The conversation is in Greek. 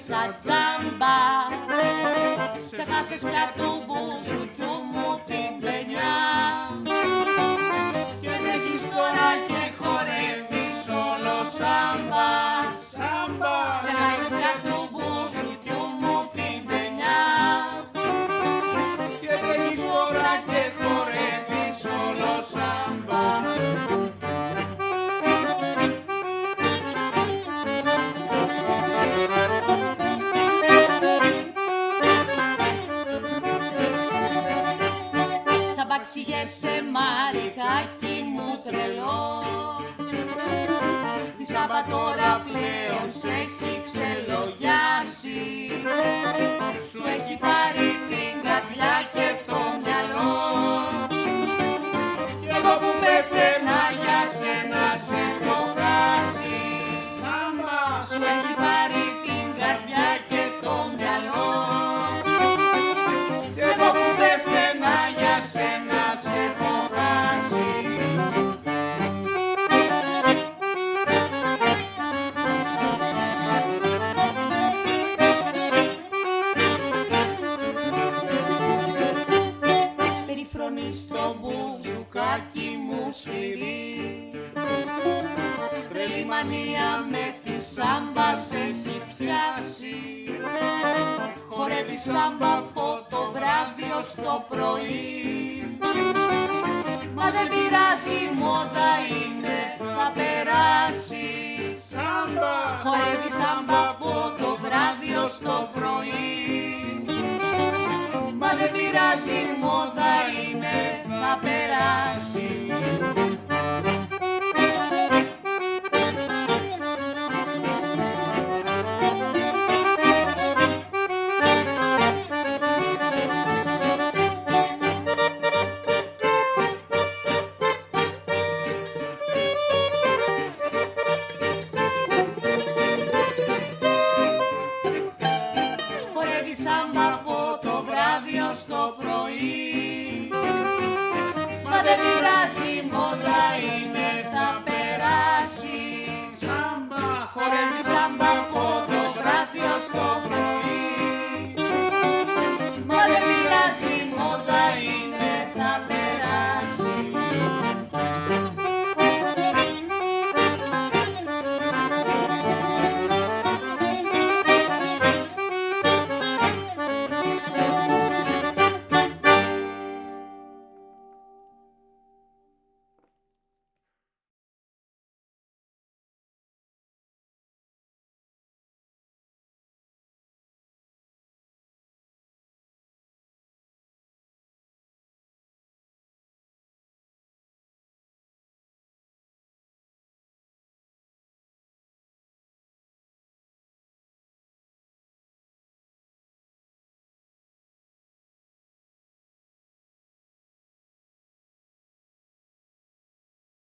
σαν τζάμπα. Ξεχάσες πια του μπουζουκιού μου την παινιά και τρέχεις τώρα και χορεύεις όλο σάμπα. Ξεχάσες πια του μπουζουκιού μου την παινιά και τρέχεις τώρα και χορεύεις όλο σάμπα. Ξηγέσαι μαρικάκι μου τρελό, η σάμπα τώρα πλέον σ' έχει ξελογιάσει, σου έχει πάρει την καρδιά και το μυαλό κι εγώ που πέθαινα για σένα σε έχω χάσει. Σάμπα σου έχει πάρει την καρδιά και το μυαλό κι εγώ που πέθαινα για σένα σε έχω χάσει. Περιφρονείς το μπουζουκάκι μου σφυρί, τρελή μανία με τη σάμπα σε έχει πιάσει. Χορεύει σάμπα από το βράδυ ως το πρωί, μα δεν πειράζει, μόδα είναι, θα περάσει. Σάμπα Χορεύει σάμπα από το βράδυ ως το πρωί, μα δεν πειράζει, μόδα είναι, θα περάσει. Σάμπα από το βράδυ ως το πρωί, μα δεν πειράζει, μόδα είναι.